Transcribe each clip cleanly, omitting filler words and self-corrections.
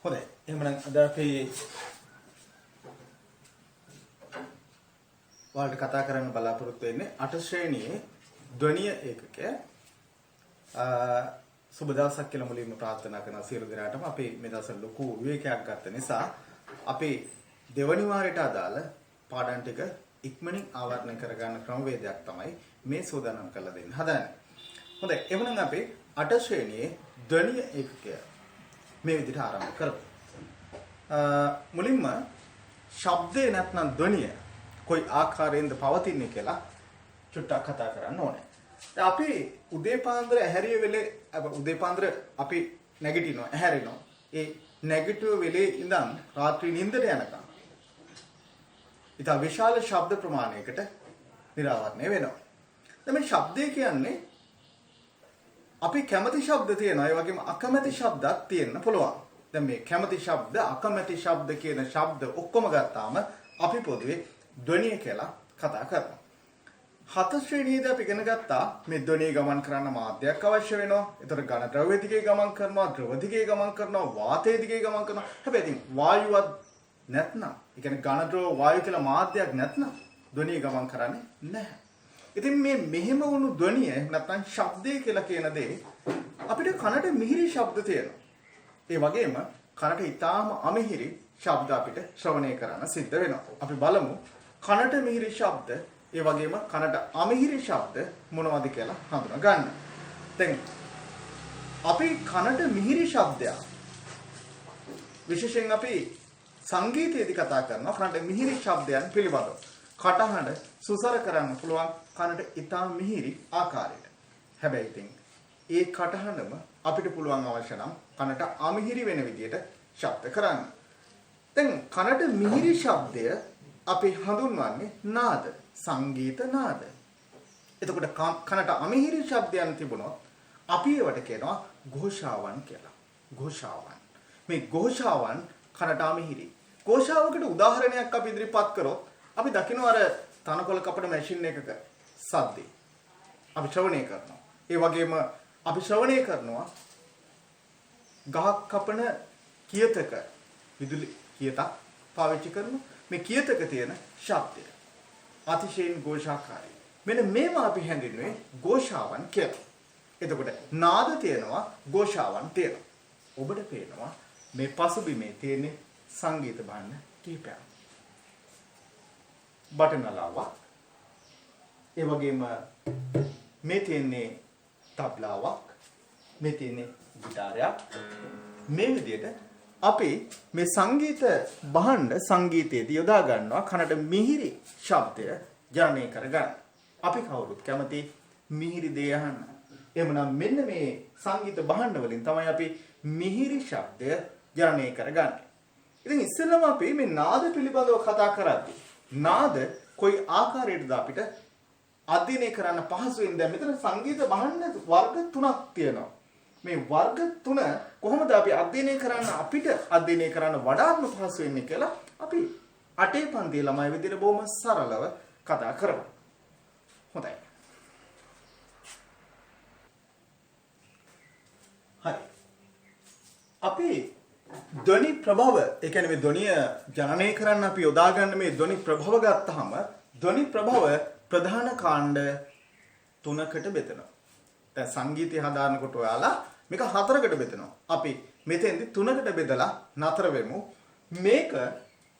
හොඳයි. එහෙනම් අද අපි ඔයාලට කතා කරන්න බලාපොරොත්තු වෙන්නේ 8 ශ්‍රේණියේ ධ්වනිය ඒකකය. සුබ දවසක් කියලා මුලින්ම ප්‍රාර්ථනා කරන සියලු දෙනාටම අපි මේ දවස්වල ලොකු විවේකයක් ගත්ත නිසා අපි දෙවනි වාරයට අදාළ පාඩම් ටික ඉක්මනින් ආවරණය කරගන්න ක්‍රමවේදයක් තමයි මේ සූදානම් කරලා දෙන්න හදන්නේ. හොඳයි. එහෙනම් අපි 8 ශ්‍රේණියේ ධ්වනිය ඒකකය මේ විදිහට ආරම්භ කරමු. මුලින්ම ශබ්දේ නැත්නම් ධ්වනිය කොයි ආකාරයෙන්ද පවතින්නේ කියලා චුට්ටක් කතා කරන්න ඕනේ. අපි උදේ පාන්දර ඇහැරිය වෙලේ උදේ පාන්දර අපි නැගිටිනවා ඇහැරෙනවා. ඒ නැගිටුව වෙලේ ඉඳන් රාත්‍රී නිින්දට යනකම් ඉතා විශාල ශබ්ද ප්‍රමාණයකට නිරාවරණය වෙනවා. දැන් මේ ශබ්දය කියන්නේ අපි කැමති ශබ්ද තියෙනවා ඒ වගේම අකමැති ශබ්දත් තියෙන්න පුළුවන්. දැන් මේ කැමති ශබ්ද අකමැති ශබ්ද කියන ශබ්ද ඔක්කොම ගත්තාම අපි පොදුවේ ධ්වනිය කියලා කතා කරනවා. 7 ශ්‍රේණියේදී අපි ඉගෙන ගත්තා මේ ධ්වනිය ගමන් කරන්න මාධ්‍යයක් අවශ්‍ය වෙනවා. ඒතර ඝන ද්‍රව්‍ය දිගේ ගමන් කරනවා, ද්‍රව දිගේ ගමන් කරනවා, වාතය දිගේ ගමන් කරනවා. හැබැයි ඉතින් වායුවත් නැත්නම්, ඒ කියන්නේ ඝන ද්‍රව වායු කියලා මාධ්‍යයක් නැත්නම් ධ්වනිය ගමන් කරන්නේ නැහැ. ඉතින් මේ මෙහෙම වුණු ධ්වනිය නැත්නම් ශබ්දය කියලා කියන දේ අපිට කනට මිහිරි ශබ්ද තියෙනවා. ඒ වගේම කනට ඊටාම අමිහිරි ශබ්ද අපිට ශ්‍රවණය කරන්න සිද්ධ වෙනවා. අපි බලමු කනට මිහිරි ශබ්ද ඒ වගේම කනට අමිහිරි ශබ්ද මොනවද කියලා හඳුනා ගන්න. දැන් අපි කනට මිහිරි ශබ්දයක් විශේෂයෙන් අපි සංගීතයේදී කතා කරනවා කනට මිහිරි ශබ්දයන් පිළිබඳව. කටහඬ සුසර කරන්න පුළුවන් කනට ඊටාම මිහිරි ආකාරයට. හැබැයි ඉතින් ඒ කටහඬම අපිට පුළුවන් අවශ්‍ය නම් කනට අමිහිරි වෙන විදියට ශබ්ද කරන්න. දැන් කනට මිහිරි ශබ්දය අපි හඳුන්වන්නේ නාද, සංගීත නාද. එතකොට කනට අමිහිරි ශබ්දයන් තිබුණොත් අපි ඒවට කියනවා ഘോഷාවන් කියලා. ഘോഷාවන්. මේ ഘോഷාවන් කනට අමිහිරි. ഘോഷාවකට උදාහරණයක් අපි ඉදිරිපත් කරොත් අපි දකිනවා අර තනකොළ කපන මැෂින් එකක සද්දේ. අපි ශ්‍රවණය කරනවා. ඒ වගේම අපි ශ්‍රවණය කරනවා ගහක් කපන කියතක විදුලි කියතක් පාවිච්චි කරනවා. මේ කියතක තියෙන ශබ්දය අතිශයින් ഘോഷාකාරී. මෙන්න මේවා අපි හැඳින්වුවේ ഘോഷාවන් කියලා. එතකොට නාද තියෙනවා, ഘോഷාවන් තියෙනවා. ඔබට පේනවා මේ පසුබිමේ තියෙන සංගීත භාණ්ඩ කීපයක්. බටනලාවක්. ඒ වගේම මේ තියෙන්නේ තබ්ලාවක්. මේ තියෙන්නේ ගිටාරයක්. මේ විදිහට අපි මේ සංගීත භාණ්ඩ සංගීතයේදී යොදා ගන්නවා කනට මිහිරි ශබ්දය ජනනය කරගන්න. අපි කවුරුත් කැමති මිහිරි දේ අහන්න. එහෙමනම් මෙන්න මේ සංගීත භාණ්ඩ වලින් තමයි අපි මිහිරි ශබ්දය ජනනය කරගන්නේ. ඉතින් ඉස්සෙල්ලාම අපි මේ නාද පිළිබඳව කතා කරද්දී නාද කොයි ආකාරයකටද අපිට අධ්‍යයනය කරන්න පහසු වෙන්නේ? දැන් මෙතන සංගීත භාණ්ඩ වර්ග 3ක් තියෙනවා. මේ වර්ග 3 කොහොමද අපි අධ්‍යයනය කරන්න අපිට අධ්‍යයනය කරන්න වඩාත්ම පහසු වෙන්නේ කියලා අපි 8 පන්තියේ ළමයි විදිහට බොහොම සරලව කතා කරමු. හොඳයි. හරි. අපි ධ්වනි ප්‍රභව, ඒ කියන්නේ මේ ධ්වනිය ජනනය කරන්න අපි යොදා ගන්න මේ ධ්වනි ප්‍රභව ගත්තාම ධ්වනි ප්‍රභව ප්‍රධාන කාණ්ඩ 3කට බෙදෙනවා. දැන් සංගීතය හදානකොට ඔයාලා මේක 4කට බෙදනවා. අපි මෙතෙන්දි 3කට බෙදලා නතර වෙමු. මේක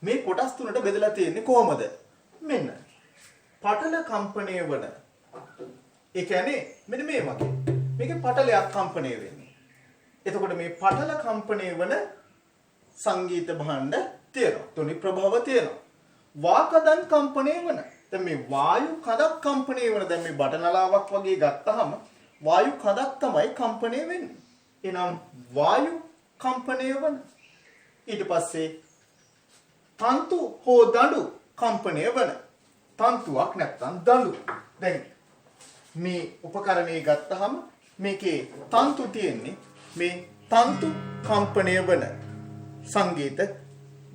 මේ කොටස් 3ට බෙදලා තියෙන්නේ කොහොමද? මෙන්න. පටල කම්පණය වන. ඒ කියන්නේ මෙන්න මේ වගේ. මේකේ පටලයක් කම්පණය වෙන්නේ. එතකොට මේ පටල කම්පණය වන සංගීත භාණ්ඩ තියෙනවා. ධ්වනි ප්‍රභව තියෙනවා. වාකදන් කම්පණය වන. දැන් මේ වායු කඳක් කම්පණය වෙන. දැන් මේ බටනලාවක් වගේ ගත්තාම වායු කඳක් තමයි කම්පණය වෙන්නේ. එනම් වායු කම්පණය වන. ඊට පස්සේ තන්තු හෝ දඬු කම්පණය වන. තන්තුවක් නැත්නම් දඬු. දැන් මේ උපකරණය ගත්තාම මේකේ තන්තු තියෙන්නේ මේ තන්තු කම්පණය වන සංගීත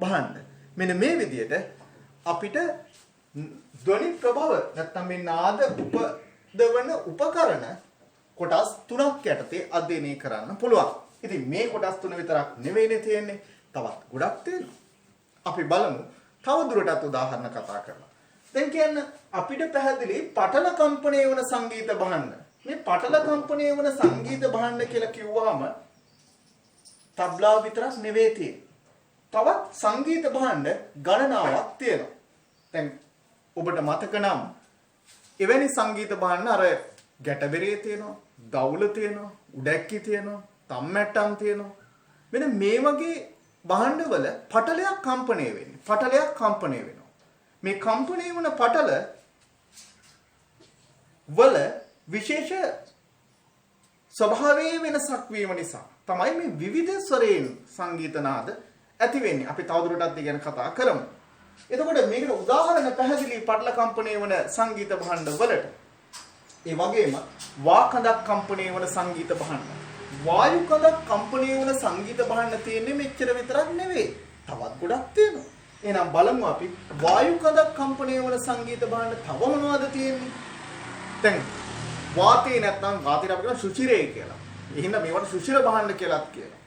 භාණ්ඩ. මෙන්න මේ විදිහට අපිට ධ්වනි ප්‍රභව නැත්නම් මේ නාද උපදවන උපකරණ කොටස් 3ක් යටතේ අධ්‍යයනය කරන්න පුළුවන්. ඉතින් මේ කොටස් 3 විතරක් නෙවෙයිනේ තියෙන්නේ. තවත් ගොඩක් තියෙනවා. අපි බලමු තව දුරටත් උදාහරණ කතා කරලා. දැන් කියන්න අපිට පැහැදිලි පටල කම්පණය වන සංගීත භාණ්ඩ. මේ පටල කම්පණය වන සංගීත භාණ්ඩ කියලා කිව්වහම තබ්ලා විතරක් නෙවෙයි තියෙන්නේ. තවත් සංගීත භාණ්ඩ ගණනාවක් තියෙනවා. දැන් ඔබට මතක නම් එවැනි සංගීත භාණ්ඩ අර ගැටබෙරේ තියෙනවා, දවුල තියෙනවා, උඩැක්කි තියෙනවා, තම්මැට්ටම් තියෙනවා. මෙන්න මේ වගේ භාණ්ඩවල පටලයක් කම්පණය වෙන්නේ. පටලයක් කම්පණය වෙනවා. මේ කම්පණය වන පටල වල විශේෂ ස්වභාවයේ වෙනසක් වීම නිසා තමයි මේ විවිධ ස්වරයෙන් සංගීත නාද ඇති වෙන්නේ. අපි තවදුරටත් ඒ ගැන කතා කරමු. එතකොට මේකට උදාහරණ පැහැදිලි පටල කම්පණය වන සංගීත භාණ්ඩ වලට. ඒ වගේම වාකඳක් කම්පණය වන සංගීත භාණ්ඩ. වායු කඳක් කම්පණය වන සංගීත භාණ්ඩ තියෙන්නේ මෙච්චර විතරක් නෙවෙයි. තවත් ගොඩක් තියෙනවා. එහෙනම් බලමු අපි වායු කඳක් කම්පණය වන සංගීත භාණ්ඩ තව මොනවද තියෙන්නේ? දැන් වාතේ නැත්නම් වාතයට අපි කියන සුචිරේ කියලා. එහෙනම් මේවට සුචිර භාණ්ඩ කියලාත් කියනවා.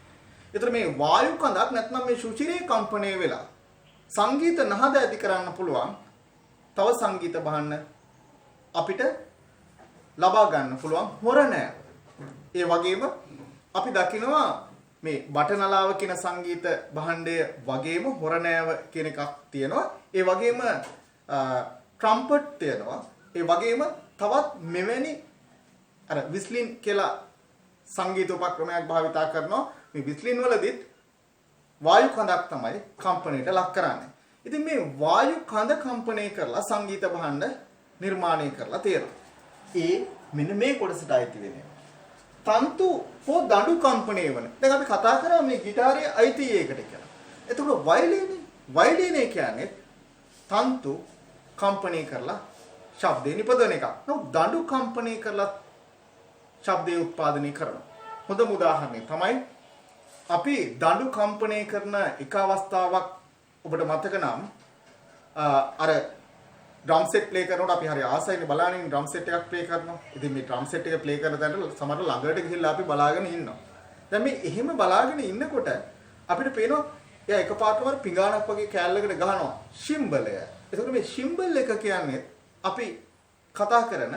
ඒතර මේ වායු කඳක් නැත්නම් මේ සුචිරේ කම්පණය වෙලා සංගීත නහද ඇති කරන්න පුළුවන් තව සංගීත භාණ්ඩ අපිට ලබා ගන්න පුළුවන් හොරණෑ. ඒ වගේම අපි දකිනවා මේ බටනලාව කියන සංගීත භාණ්ඩය වගේම හොරණෑව කියන එකක් තියෙනවා. ඒ වගේම ට්‍රම්පට් තියෙනවා. ඒ වගේම තවත් මෙවැනි අර විස්ලින් කියලා සංගීත උපක්‍රමයක් භාවිතා කරනවා. මේ විස්ලින් වලදීත් වායු කඳක් තමයි කම්පණයට ලක් කරන්නේ. ඉතින් මේ වායු කඳ කම්පණය කරලා සංගීත භාණ්ඩ නිර්මාණය කරලා තියෙනවා. ඒ මෙන්න මේ කොටසට අයිති වෙන්නේ. තන්තු හෝ දඬු කම්පණය වන. දැන් අපි කතා කරා මේ গিitarයේ අයිති ඒකට කියලා. එතකොට වයලීනේ කියන්නේ තන්තු කම්පණය කරලා ශබ්දේ නිපදවන එක. නමුත් දඬු කම්පණය කරලා ශබ්දේ උත්පාදනය කරනවා. හොඳම උදාහරණය තමයි අපි දඬු කම්පණය කරන එක අවස්ථාවක් ඔබට මතක නම් අර ඩ්‍රම් සෙට් ප්ලේ කරනකොට අපි හරි ආසයිනේ බලන්නේ ඩ්‍රම් සෙට් එකක් ප්ලේ කරනවා. ඉතින් මේ ඩ්‍රම් සෙට් එක ප්ලේ කරන තැනට සමහර ළඟට ගිහිල්ලා අපි බලාගෙන ඉන්නවා. දැන් මේ එහෙම බලාගෙන ඉන්නකොට අපිට පේනවා එයා එකපාරටම පිඟානක් වගේ කෑල්ලකට ගහනවා ශිම්බලය. එතකොට මේ ශිම්බල් එක කියන්නේ අපි කතා කරන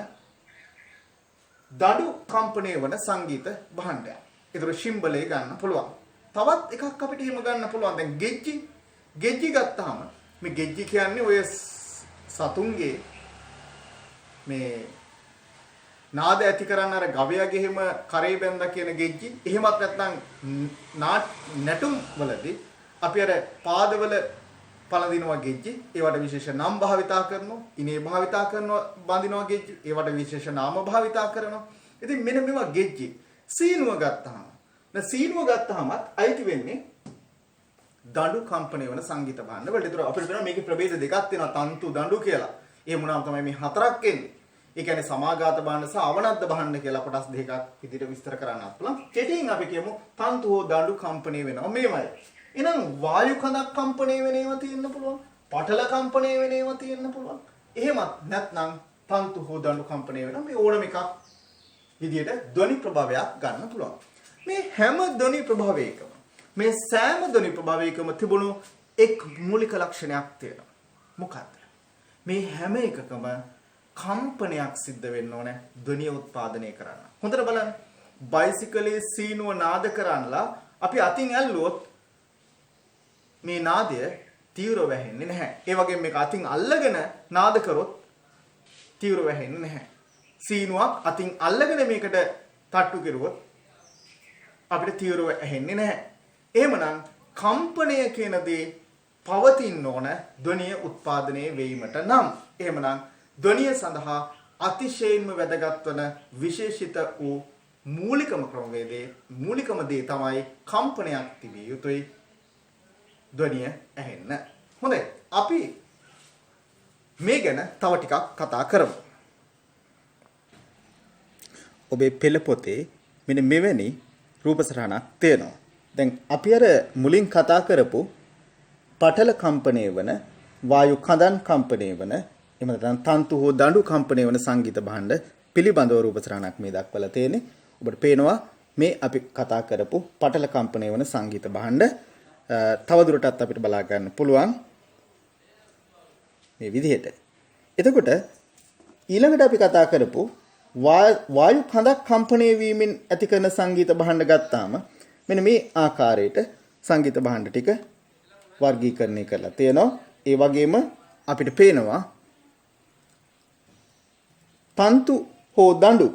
දඬු කම්පණය වන සංගීත භාණ්ඩයක්. ඒතර ශිම්බලේ ගන්න පුළුවන්. තවත් එකක් අපිට එහෙම ගන්න පුළුවන්. දැන් ගෙජ්ජි ගත්තාම මේ ගෙජ්ජි කියන්නේ ඔය සතුන්ගේ මේ නාද ඇති කරන්න අර ගවයාගේ එහෙම කරේ බැඳලා කියන ගෙජ්ජි. එහෙමත් නැත්නම් නැටුම් වලදී අපි අර පාදවල පළඳිනවා ගෙජ්ජි. ඒවට විශේෂ නම් භාවිතා කරනවා. ඉනේ භාවිතා කරනවා බඳිනවා ගෙජ්ජි. ඒවට විශේෂ නාම භාවිතා කරනවා. ඉතින් මෙන්න මේවා ගෙජ්ජි. සීනුව ගත්තාමත් අයිති වෙන්නේ දඬු කම්පණය වන සංගීත භාණ්ඩ වලට. ඒතර අපිට වෙනවා මේකේ ප්‍රභේද දෙකක් තියෙනවා තන්තු දඬු කියලා. ඒ මොනවාම තමයි මේ හතරක් එන්නේ. ඒ කියන්නේ සමාගාත භාණ්ඩ සහ අවනද්ද භාණ්ඩ කියලා කොටස් දෙකක් විදිහට විස්තර කරන්නත් පුළුවන්. කෙටියෙන් අපි කියමු තන්තු හෝ දඬු කම්පණය වෙනවා මේවයි. එහෙනම් වායු කඳක් කම්පණය වෙන ඒවා තියෙන්න පුළුවන්. පටල කම්පණය වෙන ඒවා තියෙන්න පුළුවන්. එහෙමත් නැත්නම් තන්තු හෝ දඬු කම්පණය වෙනවා මේ ඕනම එකක් විදිහට ධ්වනි ප්‍රභාවයක් ගන්න පුළුවන්. මේ හැම ධ්වනි ප්‍රභාවයකම මේ සෑම ධ්වනි ප්‍රභාවයකම තිබුණු එක් මූලික ලක්ෂණයක් තියෙනවා. මොකක්ද? මේ හැම එකකම කම්පනයක් සිද්ධ වෙන්න ඕනේ ධ්වනිය උත්පාදනය කරන්න. හොඳට බලන්න. බයිසිකලේ සීනුව නාද කරන්නලා අපි අතින් ඇල්ලුවොත් මේ නාදය තීව්‍ර වෙන්නේ නැහැ. ඒ වගේම මේක අතින් අල්ලගෙන නාද කරොත් තීව්‍ර වෙන්නේ නැහැ. සීනුවක් අතින් අල්ලගෙන මේකට තට්ටු කරුවොත් අපිට තීව්‍ර වෙන්නේ නැහැ. එහෙමනම් කම්පනය කියන දේ පවතින්න ඕන ධ්වනිය උත්පාදනය වීමට නම්. එහෙමනම් ධ්වනිය සඳහා අතිශයින්ම වැදගත් වන විශේෂිත වූ මූලිකම දේ තමයි කම්පනයක් තිබිය යුතුයි ධ්වනිය ඇහෙන්න. හොඳයි. අපි මේ ගැන තව ටිකක් කතා කරමු. ඔබේ පෙළ පොතේ මෙන්න මෙවැනි රූප සටහනක් තියෙනවා. දැන් අපි අර මුලින් කතා කරපු පටල කම්පණය වන වායු කඳන් කම්පණය වන එහෙම නැත්නම් තන්තු හෝ දඬු කම්පණය වන සංගීත භාණ්ඩ පිළිබඳව රූප සටහනක් මේ දක්වලා තියෙන්නේ. ඔබට පේනවා මේ අපි කතා කරපු පටල කම්පණය වන සංගීත භාණ්ඩ තවදුරටත් අපිට බලා ගන්න පුළුවන් මේ විදිහට. එතකොට ඊළඟට අපි කතා කරපු වායු කඳක් කම්පණය වීමෙන් ඇති කරන සංගීත භාණ්ඩ ගත්තාම මෙන්න මේ ආකාරයට සංගීත භාණ්ඩ ටික වර්ගීකරණය කරලා තියෙනවා. ඒ වගේම අපිට පේනවා තන්තු හෝ දඬු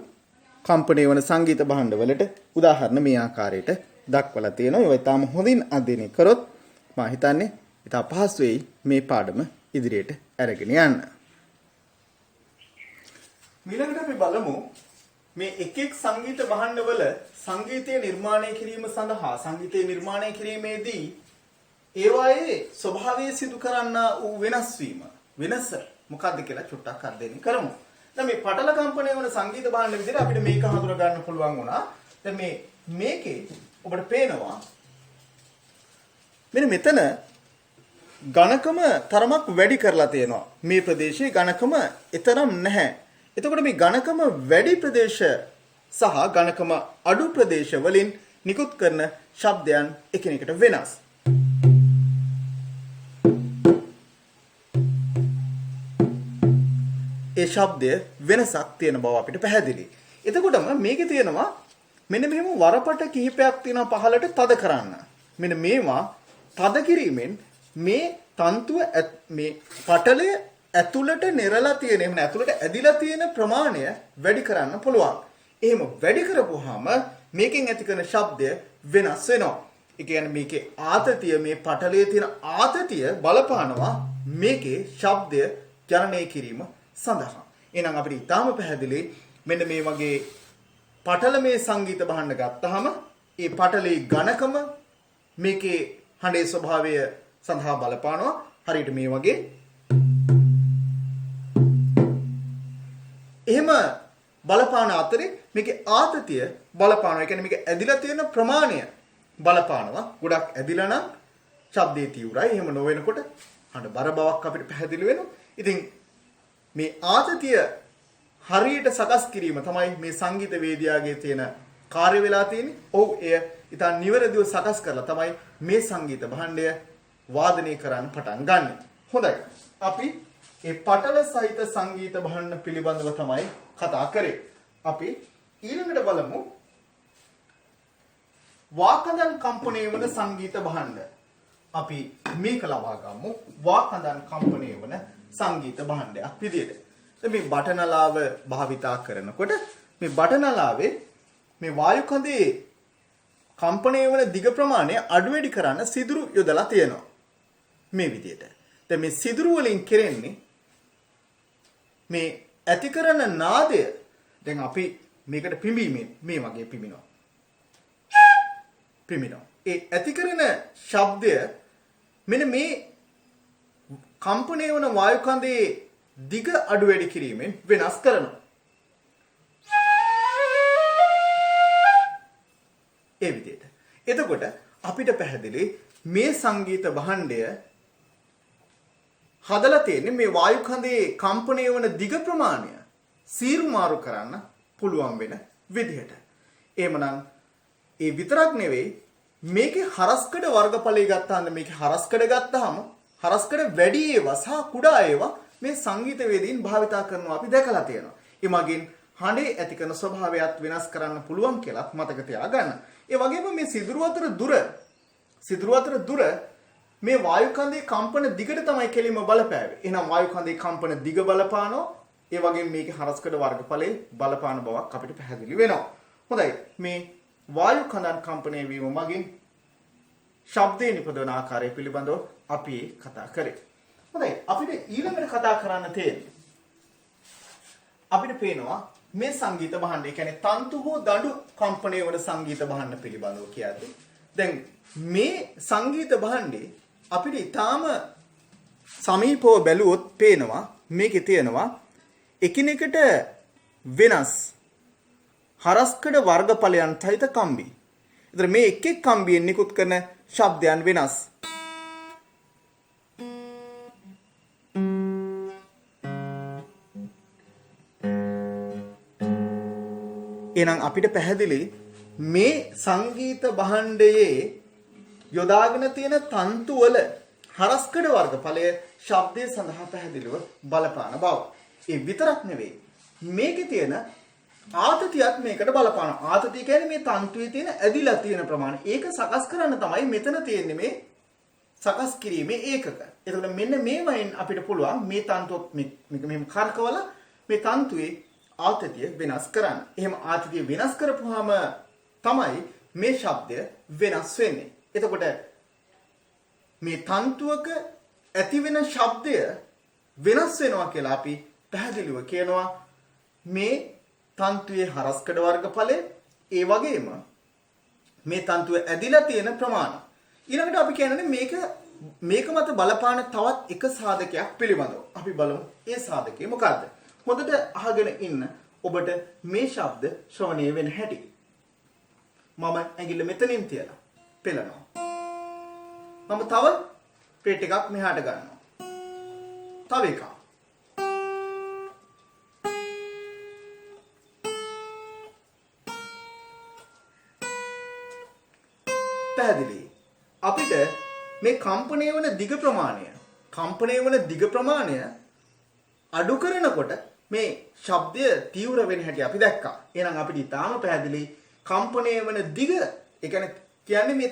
කම්පණය වන සංගීත භාණ්ඩ වලට උදාහරණ මේ ආකාරයට දක්වලා තියෙනවා. ඒවා ඊටාම හොඳින් අධ්‍යයනය කරොත් මම හිතන්නේ ඊට පහසු වෙයි මේ පාඩම ඉදිරියට අරගෙන යන්න. ඊළඟට අපි බලමු මේ එක් එක් සංගීත භාණ්ඩවල සංගීතය නිර්මාණය කිරීම සඳහා සංගීතය නිර්මාණය කිරීමේදී ඒවායේ ස්වභාවය සිදු කරන්නා වූ වෙනස් මොකක්ද කියලා චුට්ටක් අධ්‍යයනය කරමු. දැන් මේ පටල කම්පණය වන සංගීත භාණ්ඩ විදිහට අපිට මේක හඳුනා ගන්න පුළුවන් වුණා. දැන් මේකේ ඔබට පේනවා මෙන්න මෙතන ඝනකම තරමක් වැඩි කරලා තියෙනවා. මේ ප්‍රදේශයේ ඝනකම එතරම් නැහැ. එතකොට මේ ඝනකම වැඩි ප්‍රදේශ සහ ඝනකම අඩු ප්‍රදේශ වලින් නිකුත් කරන ශබ්දයන් එකිනෙකට වෙනස්. ඒ ශබ්දය වෙනසක් තියෙන බව අපිට පැහැදිලි. එතකොටම මේකේ තියෙනවා මෙන්න මෙහෙම වරපට කිහිපයක් තියෙනවා පහළට තද කරන්න. මෙන්න මේවා තද කිරීමෙන් මේ තන්තුව මේ පටලය ඇතුළට නිරලා තියෙන එහෙම ඇතුළට ඇදිලා තියෙන ප්‍රමාණය වැඩි කරන්න පුළුවන්. එහෙම වැඩි කරපුවාම මේකෙන් ඇති කරන ශබ්දය වෙනස් වෙනවා. ඒ කියන්නේ මේකේ ආතතිය මේ පටලයේ තියෙන ආතතිය බලපානවා මේකේ ශබ්දය ජනනය කිරීම සඳහා. එහෙනම් අපිට ඊටාම පැහැදිලි මෙන්න මේ වගේ පටලමේ සංගීත භාණ්ඩ ගත්තාම ඒ පටලේ ඝනකම මේකේ හඬේ ස්වභාවය සඳහා බලපානවා. හරියට මේ වගේ එහෙම බලපාන අතරේ මේකේ ආතතිය බලපානවා. ඒ කියන්නේ මේක ඇදිලා තියෙන ප්‍රමාණය බලපානවා. ගොඩක් ඇදිලා නම් ශබ්දේ තීව්‍රයි. එහෙම නොවෙනකොට හඬ බර බවක් අපිට පැහැදිලි වෙනවා. ඉතින් මේ ආතතිය හරියට සකස් කිරීම තමයි මේ සංගීත වේදිකාවේ තියෙන කාර්ය වෙලා තියෙන්නේ. ඔව් එය ඉතින් නිවැරදිව සකස් කරලා තමයි මේ සංගීත භාණ්ඩය වාදනය කරන්න පටන් ගන්න. හොඳයි. අපි ඒ පටල සහිත සංගීත භාණ්ඩ පිළිබඳව තමයි කතා කරේ. අපි ඊළඟට බලමු වාකඳන් කම්පණය වන සංගීත භාණ්ඩ. අපි මේක ලබා ගමු වාකඳන් කම්පණය වන සංගීත භාණ්ඩයක් විදියට. දැන් මේ බටනලාව භාවිතා කරනකොට මේ බටනලාවේ මේ වායු කඳේ කම්පණය වන දිග ප්‍රමාණය අඩු වැඩි කරන්න සිදුරු යොදලා තියෙනවා. මේ විදියට. දැන් මේ සිදුරු වලින් කෙරෙන්නේ මේ ඇති කරන නාදය. දැන් අපි මේකට පිඹීමෙන් මේ වගේ පිඹිනවා. ඒ ඇති කරන ශබ්දය මෙන්න මේ කම්පණය වන වායු කඳේ දිග අඩු වැඩි කිරීමෙන් වෙනස් කරනවා. ඒ විදිහට. එතකොට අපිට පැහැදිලි මේ සංගීත භාණ්ඩය හදලා තියෙන්නේ මේ වායු කඳේ කම්පණය වන දිග ප්‍රමාණය සීරු මාරු කරන්න පුළුවන් වෙන විදිහට. එහෙමනම් ඒ විතරක් නෙවෙයි මේකේ හරස්කඩ වර්ගඵලය ගත්තාම මේකේ හරස්කඩ ගත්තාම හරස්කඩ වැඩි ඒවා සහ කුඩා ඒවා මේ සංගීත වේදීන් භාවිතා කරනවා අපි දැකලා තියෙනවා. ඒ මගින් හඬේ ඇති කරන ස්වභාවයත් වෙනස් කරන්න පුළුවන් කියලා මතක තියාගන්න. ඒ වගේම මේ සිදුරු අතර දුර මේ වායු කඳේ කම්පන දිගට තමයි කෙලින්ම බලපෑවේ. එහෙනම් වායු කඳේ කම්පන දිග බලපානවා. ඒ වගේම මේකේ හරස්කඩ වර්ගඵලයේ බලපාන බවක් අපිට පැහැදිලි වෙනවා. හොඳයි. මේ වායු කඳන් කම්පණය වීම මගින් ශබ්දේ නිපදවන ආකාරය පිළිබඳව අපි කතා කරේ. හොඳයි. අපිට ඊළඟට කතා කරන්න තියෙන්නේ අපිට පේනවා මේ සංගීත භාණ්ඩ, ඒ කියන්නේ තන්තු හෝ දඬු කම්පණය වන සංගීත භාණ්ඩ පිළිබඳව කියද්දී දැන් මේ සංගීත භාණ්ඩේ අපිට ඊටාම සමීපව බැලුවොත් පේනවා මේකේ තියෙනවා එකිනෙකට වෙනස් හරස්කඩ වර්ගඵලයන් සහිත කම්බි. ඒතර මේ එක් එක් කම්බියෙන් නිකුත් කරන ශබ්දයන් වෙනස්. එහෙනම් අපිට පැහැදිලි මේ සංගීත භාණ්ඩයේ යොදාගෙන තියෙන තන්තු වල හරස්කඩ වර්ගඵලය ශබ්දයේ සඳහා පැහැදිලිව බලපාන බව. ඒ විතරක් නෙවෙයි. මේකේ තියෙන ආතතියත් මේකට බලපාන. ආතතිය කියන්නේ මේ තන්තුවේ තියෙන ඇදිලා තියෙන ප්‍රමාණය. ඒක සකස් කරන්න තමයි මෙතන තියෙන්නේ මේ සකස් කිරීමේ ඒකක. එතකොට මෙන්න මේ වයින් අපිට පුළුවන් මේ තන්තුවත් මෙහෙම කරකවල මේ තන්තුවේ ආතතිය වෙනස් කරන්න. එහෙම ආතතිය වෙනස් කරපුවාම තමයි මේ ශබ්දය වෙනස් වෙන්නේ. එතකොට මේ තන්තුවක ඇති වෙන ශබ්දය වෙනස් වෙනවා කියලා අපි පැහැදිලිව කියනවා මේ තන්තුවේ හරස්කඩ වර්ගඵලය ඒ වගේම මේ තන්තුවේ ඇදිලා තියෙන ප්‍රමාණය. ඊළඟට අපි කියන්නේ මේක මත බලපාන තවත් එක සාධකයක් පිළිබඳව. අපි බලමු ඒ සාධකය මොකද්ද? හොඳට අහගෙන ඉන්න ඔබට මේ ශබ්ද ශ්‍රවණය වෙන හැටි. මම ඇඟිල්ල මෙතනින් තියලා පෙළනවා. මම තව ප්ලේට් එකක් මෙහාට ගන්නවා. තව එකක්. පැහැදිලි. අපිට මේ කම්පණය වන දිග ප්‍රමාණය අඩු කරනකොට මේ ශබ්දය තීව්‍ර වෙන හැටි අපි දැක්කා. එහෙනම් අපිට ඊටාම පැහැදිලි කම්පණය වන දිග, ඒ කියන්නේ මේ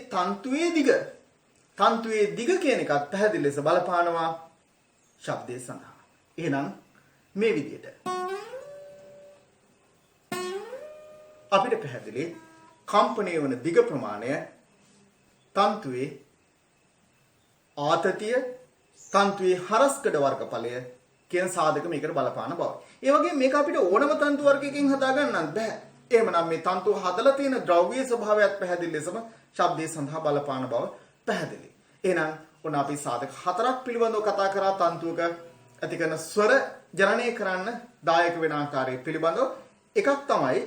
තන්තුවේ දිග කියන එකත් පැහැදිලි ලෙස බලපානවා ශබ්දයේ සඳහා. එහෙනම් මේ විදිහට අපිට පැහැදිලි කම්පණය වන දිග ප්‍රමාණය තන්තුවේ ආතතිය, තන්තුවේ හරස්කඩ වර්ගඵලය කියන සාධක මේකට බලපාන බව. ඒ වගේම මේක අපිට ඕනම තන්තු වර්ගයකින් හදා ගන්නත් බෑ. එහෙමනම් මේ තන්තුව හදලා තියෙන ද්‍රව්‍ය ස්වභාවයත් පැහැදිලි ලෙසම ශබ්දයේ සඳහා බලපාන බව පැහැදිලි. එහෙනම් ඔන්න අපි සාධක 4ක් පිළිබඳව කතා කරා තන්තුවක ඇති කරන ස්වර ජනනය කරන්න දායක වෙන ආකාරය පිළිබඳව. එකක් තමයි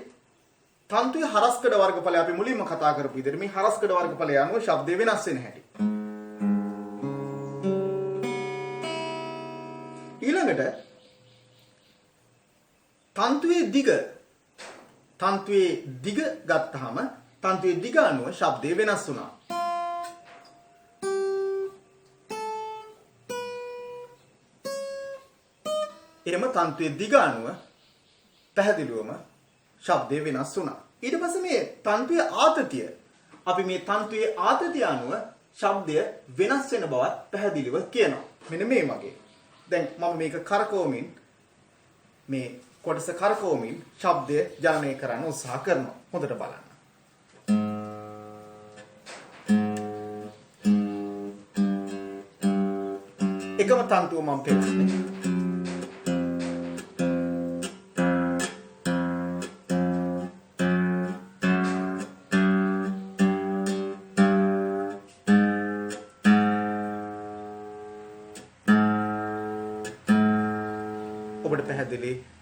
තන්තුවේ හරස්කඩ වර්ගඵලය. අපි මුලින්ම කතා කරපු විදිහට මේ හරස්කඩ වර්ගඵලය අනුව ශබ්දය වෙනස් වෙන හැටි. ඊළඟට තන්තුවේ දිග ගත්තාම තන්තුවේ දිග අනුව ශබ්දය වෙනස් වුණා. එහෙම තන්තුවේ දිග අනුව පැහැදිලිවම ශබ්දය වෙනස් වුණා. ඊට පස්සේ මේ තන්තුවේ ආතතිය, අපි මේ තන්තුවේ ආතතිය අනුව ශබ්දය වෙනස් වෙන බවත් පැහැදිලිව කියනවා. මෙන්න මේ වගේ. දැන් මම මේක කරකවමින් මේ කොටස කරකවමින් ශබ්දය ජනනය කරන්න උත්සාහ කරනවා. හොඳට බලන්න. එකම තන්තුව මම පෙන්නන්නේ.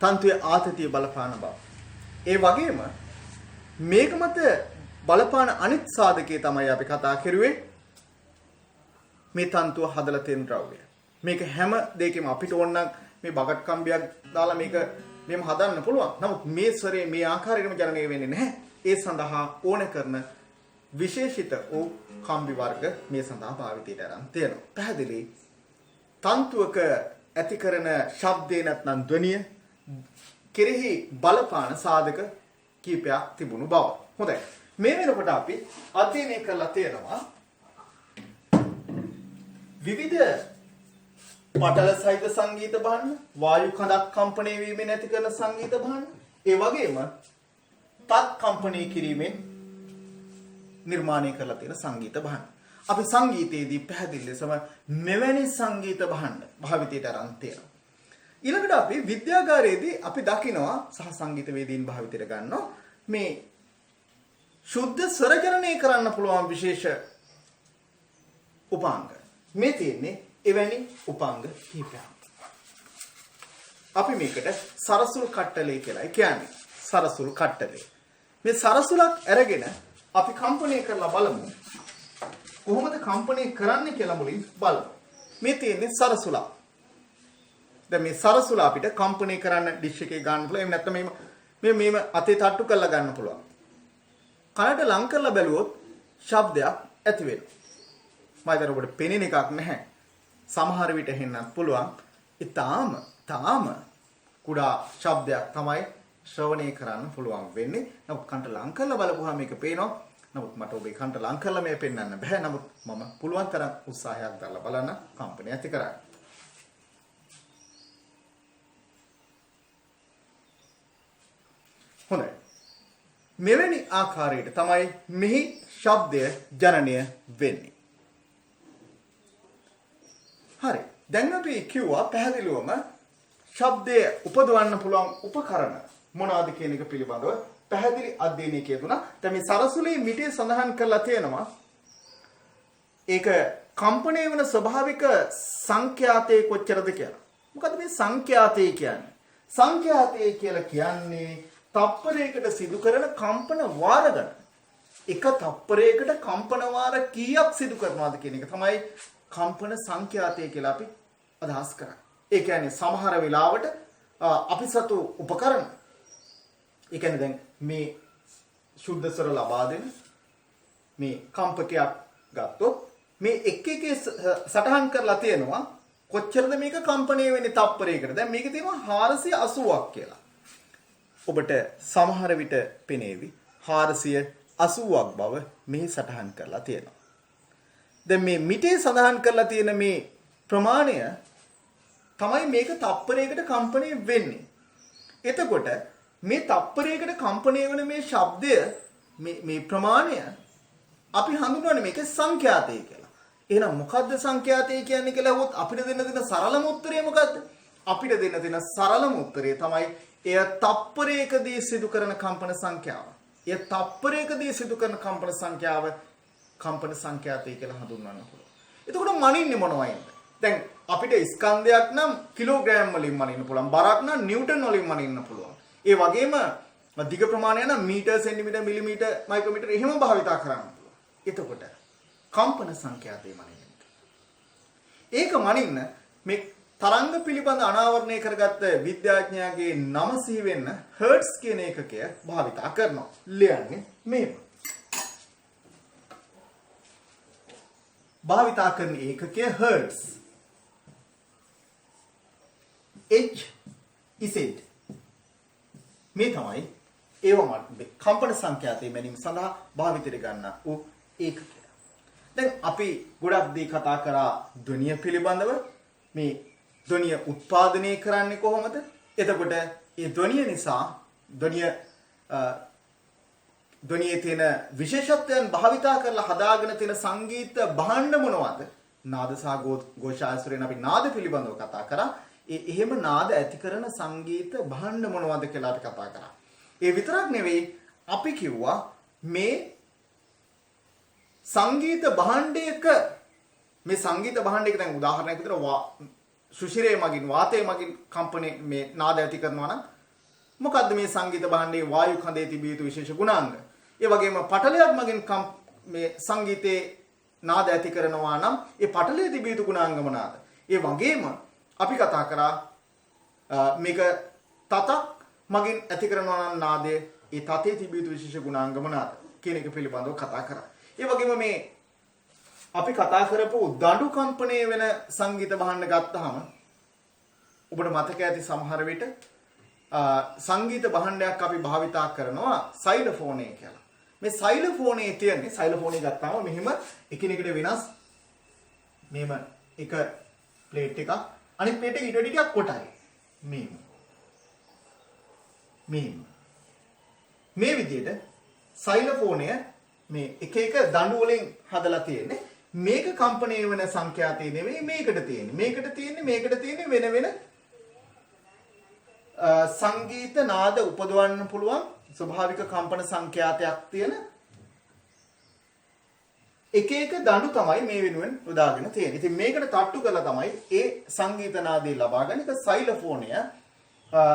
තන්තුවේ ආතතිය බලපාන බව. ඒ වගේම මේක මත බලපාන අනිත් සාධකයේ තමයි අපි කතා කරුවේ මේ තන්තුව හදලා තියෙන ද්‍රව්‍ය. මේක හැම දෙයකම අපිට ඕන නම් මේ බගට් කම්බියක් දාලා මේක මෙහෙම හදන්න පුළුවන්. නමුත් මේ ස්වරේ මේ ආකාරයෙන්ම ජනනය වෙන්නේ නැහැ. ඒ සඳහා ඕන කරන විශේෂිත වූ කම්බි වර්ග මේ සඳහා භාවිතයට අරන් තියෙනවා. පැහැදිලි. තන්තුවක ඇති කරන ශබ්දේ නැත්නම් ධ්වනිය කෙරෙහි බලපාන සාධක කීපයක් තිබුණු බව. හොඳයි. මේ වෙනකොට අපි අධ්‍යයනය කරලා තියෙනවා විවිධ පටල සහිත සංගීත භාණ්ඩ, වායු කඳක් කම්පණය වීමෙන් ඇති කරන සංගීත භාණ්ඩ, ඒ වගේම තත් කම්පණය කිරීමෙන් නිර්මාණය කරලා තියෙන සංගීත භාණ්ඩ. අපි සංගීතයේදී පැහැදිලි ලෙසම මෙවැනි සංගීත භාණ්ඩ භාවිතයට අරන් තියෙනවා. ඊළඟට අපි විද්‍යාගාරයේදී අපි දකිනවා සහ සංගීත වේදීන් භාවිතයට ගන්නවා මේ ශුද්ධ ස්වර ජනනය කරන්න පුළුවන් විශේෂ උපාංග. මේ තියෙන්නේ එවැනි උපාංග කිහිපයක්. අපි මේකට සරසුල් කට්ටලේ කියලා කියන්නේ. සරසුල් කට්ටලේ. මේ සරසුලක් අරගෙන අපි කම්පණය කරලා බලමු. කොහොමද කම්පණය කරන්නේ කියලා මුලින් බලමු. මේ තියෙන්නේ සරසුලක්. දැන් මේ සරසුල අපිට කම්පණය කරන්න ඩිෂ් එකේ ගන්න පුළුවන්. එහෙම නැත්නම් මේම අතේ තට්ටු කරලා ගන්න පුළුවන්. කනට ලං කරලා බැලුවොත් ශබ්දයක් ඇති වෙනවා. මම හිතන්නේ ඔබට පෙනෙන එකක් නැහැ. සමහර විට හෙන්නත් පුළුවන්. තාම කුඩා ශබ්දයක් තමයි ශ්‍රවණය කරන්න පුළුවන් වෙන්නේ. නමුත් කන්ට ලං කරලා බලපුවාම මේක පේනවා. නමුත් මට ඔබේ කන්ට ලං කරලා මේ පෙන්වන්න බෑ. නමුත් මම පුළුවන් තරම් උත්සාහයක් දරලා බලන්න කම්පනය ඇති කරන්න. හොඳයි. මෙවැනි ආකාරයට තමයි මෙහි ශබ්දය ජනනය වෙන්නේ. හරි. දැන් අපි කිව්වා පැහැදිලිවම ශබ්දය උපදවන්න පුළුවන් උපකරණ මොනවාද කියන එක පිළිබඳව පැහැදිලි අධ්‍යයනයක යෙදුණා. දැන් මේ සරසුලේ මිටේ සඳහන් කරලා තියෙනවා ඒක කම්පණය වෙන ස්වභාවික සංඛ්‍යාතය කොච්චරද කියලා. මොකද මේ සංඛ්‍යාතය කියන්නේ? සංඛ්‍යාතය කියලා කියන්නේ තප්පරයකට සිදු කරන කම්පන වාර ගණන. එක තප්පරයකට කම්පන වාර කීයක් සිදු කරනවද කියන එක තමයි කම්පන සංඛ්‍යාතය කියලා අපි අදහස් කරන්නේ. ඒ කියන්නේ සමහර වෙලාවට අපි සතු උපකරණ ඒ කියන්නේ දැන් මේ ශුද්ධ ස්වර ලබා දෙන මේ කම්පකයක් ගත්තොත් මේ එක සටහන් කරලා තියෙනවා කොච්චරද මේක කම්පණය වෙන්නේ තප්පරයකට. දැන් මේක තියෙනවා 480ක් කියලා. ඔබට සමහර විට පෙනේවි 480ක් බව මෙහි සටහන් කරලා තියෙනවා. දැන් මේ මිටේ සඳහන් කරලා තියෙන මේ ප්‍රමාණය තමයි මේක තප්පරයකට කම්පණය වෙන්නේ. එතකොට මේ තප්පරයකට කම්පණය වෙන මේ ශබ්දය මේ ප්‍රමාණය අපි හඳුන්වන්නේ මේක සංඛ්‍යාතය කියලා. එහෙනම් මොකද්ද සංඛ්‍යාතය කියන්නේ කියලා අහුවොත් අපිට දෙන්න සරලම උත්තරය මොකද්ද? අපිට දෙන්න සරලම උත්තරය තමයි එය තප්පරයකදී සිදු කරන කම්පන සංඛ්‍යාව. එය තප්පරයකදී සිදු කරන කම්පන සංඛ්‍යාව කම්පන සංඛ්‍යාතය කියලා හඳුන්වන්න පුළුවන්. එතකොට මනින්නේ මොනවයින්ද? දැන් අපිට ස්කන්ධයක් නම් කිලෝග්‍රෑම් වලින් මනින්න පුළුවන්. බරක් නම් නිව්ටන් වලින් මනින්න පුළුවන්. ඒ වගේම දිග ප්‍රමාණය නම් මීටර්, සෙන්ටිමීටර්, මිලිමීටර්, මයික්‍රෝමීටර් එහෙම භාවිතා කරන්න පුළුවන්. එතකොට කම්පන සංඛ්‍යාතය මනින්න. ඒක මනින්න මේ තරංග පිළිබඳ අනාවරණය කරගත්ත විද්‍යාඥයාගේ නම සිහි වෙන්න හර්ට්ස් කියන ඒකකය භාවිතා කරනවා. ලියන්නේ මේක. භාවිතා කරන ඒකකය හර්ට්ස්. H is it. මේ තමයි ඒවම කම්පන සංඛ්‍යාතය මැනීම සඳහා භාවිතයට ගන්න වූ ඒකකය. දැන් අපි ගොඩක් දේ කතා කරා ධ්වනිය පිළිබඳව. මේ ධ්වනිය උත්පාදනය කරන්නේ කොහොමද? එතකොට ඒ ධ්වනිය නිසා ධ්වනියේ තියෙන විශේෂත්වයන් භාවිතා කරලා හදාගෙන තියෙන සංගීත භාණ්ඩ මොනවද? නාද සහ ഘോഷායස්ත්‍රයෙන් අපි නාද පිළිබඳව කතා කරා. එහෙම නාද ඇති කරන සංගීත භාණ්ඩ මොනවද කියලා අපි කතා කරා. ඒ විතරක් නෙවෙයි අපි කිව්වා මේ සංගීත භාණ්ඩයක දැන් උදාහරණයක් විදිහට සුෂිරේ මගින් වාතයේ මගින් කම්පණය මේ නාද ඇති කරනවා නම් මොකද්ද මේ සංගීත භාණ්ඩයේ වායු කඳේ තිබිය යුතු විශේෂ ගුණාංග? ඒ වගේම පටලයක් මගින් මේ සංගීතේ නාද ඇති කරනවා නම් ඒ පටලයේ තිබිය යුතු ගුණාංග මොනවාද? ඒ වගේම අපි කතා කරා මේක තතක් මගින් ඇති කරනවා නම් නාදයේ ඒ තතේ තිබිය යුතු විශේෂ ගුණාංග මොනවාද කියන එක පිළිබඳව කතා කරා. ඒ වගේම මේ අපි කතා කරපු දඬු කම්පණය වෙන සංගීත භාණ්ඩ ගත්තාම ඔබට මතක ඇති සමහර විට සංගීත භාණ්ඩයක් අපි භාවිතා කරනවා සයිලෝෆෝනය කියලා. මේ සයිලෝෆෝනයේ තියෙන්නේ සයිලෝෆෝනය ගත්තාම මෙහිම එකිනෙකට වෙනස් මෙහෙම එක ප්ලේට් එකක් අනිත් ප්ලේට් එක ඊට වඩා ටිකක් කොටයි. මේ විදිහට සයිලෝෆෝනය මේ එක එක දඬු වලින් හදලා තියෙන්නේ. මේක කම්පණය වෙන සංඛ්‍යාතය නෙවෙයි මේකට තියෙන්නේ වෙන වෙන සංගීත නාද උපදවන්න පුළුවන් ස්වභාවික කම්පන සංඛ්‍යාතයක් තියෙන එක එක දඬු තමයි මේ වෙනුවෙන් යොදාගෙන තියෙන්නේ. ඉතින් මේකට තට්ටු කරලා තමයි ඒ සංගීත නාදය ලබා ගන්න. ඒක සයිලෝෆෝනය.